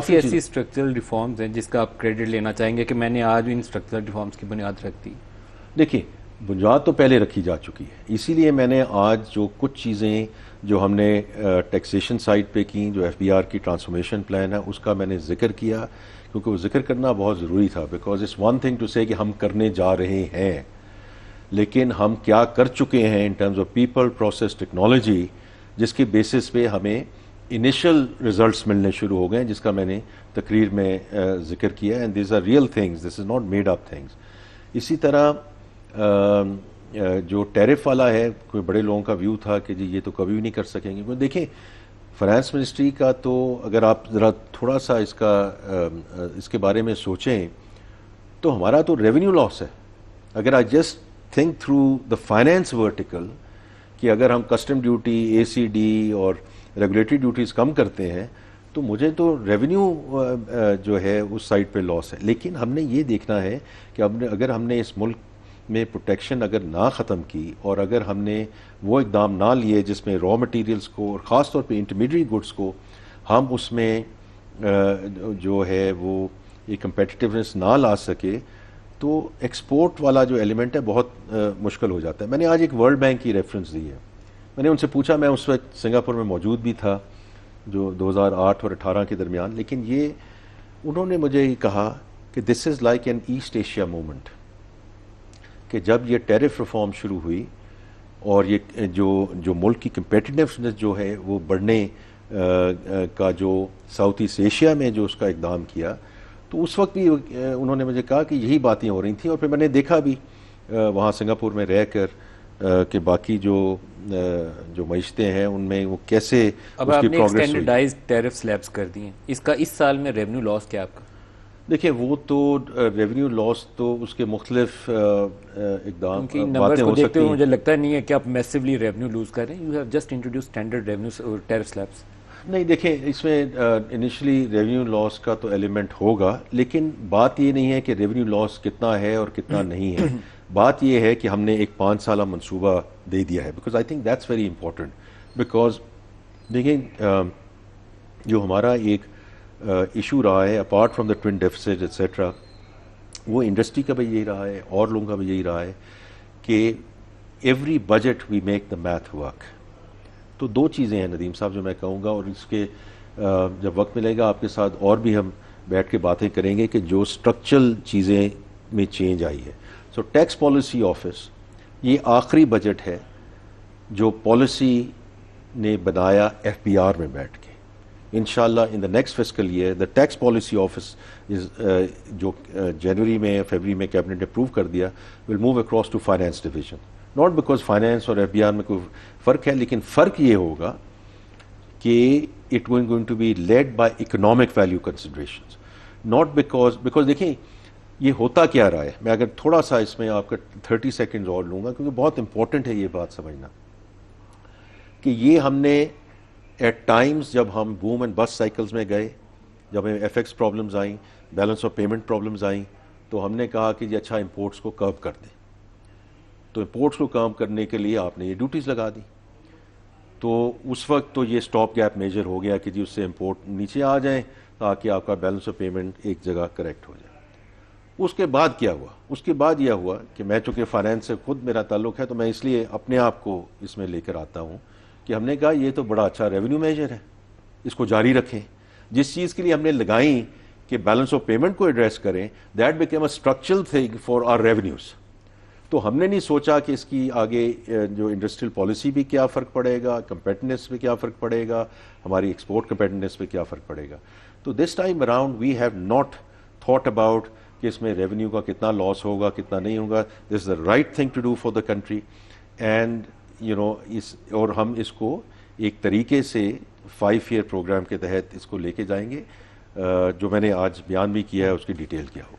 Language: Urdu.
ایسی اسٹرکچرل ریفارمز ہیں جس کا آپ کریڈٹ لینا چاہیں گے کہ میں نے آج ان اسٹرکچرل ریفارمز کی بنیاد رکھ دی؟ دیکھیے بنیاد تو پہلے رکھی جا چکی ہے، اسی لیے میں نے آج جو کچھ چیزیں جو ہم نے ٹیکسیشن سائڈ پہ کی، جو ایف بی آر کی ٹرانسفارمیشن پلان ہے، اس کا میں نے ذکر کیا کیونکہ وہ ذکر کرنا بہت ضروری تھا، because it's one thing to say کہ ہم کرنے جا رہے ہیں، لیکن ہم کیا کر چکے ہیں in terms of people, process, technology, جس کے بیسس پہ ہمیں انیشل ریزلٹس ملنے شروع ہو گئے ہیں، جس کا میں نے تقریر میں ذکر کیا ہے، and these are real things, this is not made up things. اسی طرح جو ٹیرف والا ہے، کوئی بڑے لوگوں کا ویو تھا کہ جی یہ تو کبھی بھی نہیں کر سکیں گے، کیونکہ دیکھیں فائنانس منسٹری کا تو اگر آپ ذرا تھوڑا سا اس کے بارے میں سوچیں تو ہمارا تو ریونیو لاس ہے۔ اگر I just think through the finance vertical کہ اگر ہم کسٹم ڈیوٹی، اے سی ڈی اور ریگولیٹری ڈیوٹیز کم کرتے ہیں تو مجھے تو ریونیو جو ہے اس سائڈ پہ لاس ہے، لیکن ہم نے یہ دیکھنا ہے کہ اگر ہم نے اس ملک میں پروٹیکشن اگر نہ ختم کی اور اگر ہم نے وہ اقدام نہ لیے جس میں را مٹیریلز کو اور خاص طور پہ انٹرمیڈیٹ گڈس کو ہم اس میں جو ہے وہ یہ کمپیٹیٹیونیس نہ لا سکے تو ایکسپورٹ والا جو ایلیمنٹ ہے بہت مشکل ہو جاتا ہے۔ میں نے آج ایک ورلڈ بینک کی ریفرنس دی ہے، میں نے ان سے پوچھا، میں اس وقت سنگاپور میں موجود بھی تھا جو 2008 اور 18 کے درمیان، لیکن انہوں نے مجھے یہ کہا کہ this is like an East Asia movement, کہ جب یہ ٹیرف ریفارم شروع ہوئی اور یہ جو ملک کی کمپیٹیٹیونیس جو ہے وہ بڑھنے کا جو ساؤتھ ایسٹ ایشیا میں جو اس کا اقدام کیا، تو اس وقت بھی انہوں نے مجھے کہا کہ یہی باتیں ہو رہی تھیں، اور پھر میں نے دیکھا بھی وہاں سنگاپور میں رہ کر کہ باقی جو معیشتیں ہیں ان میں وہ کیسے اب اس آپ کی نے پروگریس ہوئی۔ ایکسٹینڈرڈائزڈ ٹیرف سلیبس کر دی ہیں، اس سال میں ریونیو لاس کیا آپ کا؟ دیکھیں وہ تو ریونیو لاس تو اس کے مختلف اقدام کیونکہ نمبرز باتیں کو ہو دیکھتے سکتی ہوئے ہیں۔ مجھے لگتا نہیں ہے کہ آپ میسیولی ریونیو لوز کر رہے ہیں، you have just introduce standard revenue tariff syllabus. نہیں دیکھیں اس میں انیشلی ریونیو لاس کا تو ایلیمنٹ ہوگا، لیکن بات یہ نہیں ہے کہ ریونیو لاس کتنا ہے اور کتنا نہیں ہے، بات یہ ہے کہ ہم نے ایک 5 سالہ منصوبہ دے دیا ہے، because I think that's very important, because دیکھیں جو ہمارا ایک ایشو رہا ہے apart from the twin deficits etcetera, وہ انڈسٹری کا بھی یہی رہا ہے اور لوگوں کا بھی یہی رہا ہے کہ every budget we make the math work. تو 2 چیزیں ہیں ندیم صاحب جو میں کہوں گا، اور اس کے جب وقت ملے گا آپ کے ساتھ اور بھی ہم بیٹھ کے باتیں کریں گے کہ جو اسٹرکچرل چیزیں میں چینج آئی ہے۔ سو ٹیکس پالیسی آفس یہ آخری بجٹ ہے جو پالیسی نے بنایا ایف بی آر میں بیٹھ کے۔ انشاءاللہ in the next fiscal year the tax policy office جو جنوری میں فیبری میں کیبنٹ نے اپروو کر دیا will move across to finance division, not because finance اور ایف بی آر میں کوئی فرق ہے، لیکن فرق یہ ہوگا کہ it going to be led by economic value considerations, not because دیکھیں یہ ہوتا کیا رہا ہے۔ میں اگر تھوڑا سا اس میں آپ کا 30 سیکنڈز اور لوں گا کیونکہ بہت امپورٹنٹ ہے یہ بات سمجھنا کہ یہ ہم نے ایٹ ٹائمز جب ہم بوم اینڈ بس سائیکلز میں گئے، جب ہمیں ایف ایکس پرابلمز آئیں، بیلنس آف پیمنٹ پرابلمز آئیں، تو ہم نے کہا کہ جی اچھا امپورٹس کو کرب کر دیں، تو امپورٹس کو کم کرنے کے لیے آپ نے یہ ڈیوٹیز لگا دی، تو اس وقت تو یہ اسٹاپ گیپ میجر ہو گیا کہ جی اس سے امپورٹ نیچے آ جائیں تاکہ آپ کا بیلنس آف پیمنٹ ایک جگہ کریکٹ ہو جائے۔ اس کے بعد کیا ہوا؟ اس کے بعد یہ ہوا کہ میں چونکہ فائنینس سے خود میرا تعلق ہے تو میں اس لیے اپنے آپ کو اس میں لے کر آتا ہوں کہ ہم نے کہا یہ تو بڑا اچھا ریونیو میجر ہے، اس کو جاری رکھیں۔ جس چیز کے لیے ہم نے لگائیں کہ بیلنس آف پیمنٹ کو ایڈریس کریں، that became a structural thing for our revenues. تو ہم نے نہیں سوچا کہ اس کی آگے جو انڈسٹریل پالیسی بھی کیا فرق پڑے گا، کمپیٹیونیس پہ کیا فرق پڑے گا، ہماری ایکسپورٹ کمپیٹیونیس پہ کیا فرق پڑے گا۔ تو this time around we have not thought about کہ اس میں ریونیو کا کتنا لاس ہوگا کتنا نہیں ہوگا، this is the right thing to do for the country, and اور ہم اس کو ایک طریقے سے 5 ایئر پروگرام کے تحت اس کو لے کے جائیں گے، جو میں نے آج بیان بھی کیا ہے اس کی ڈیٹیل کیا ہو۔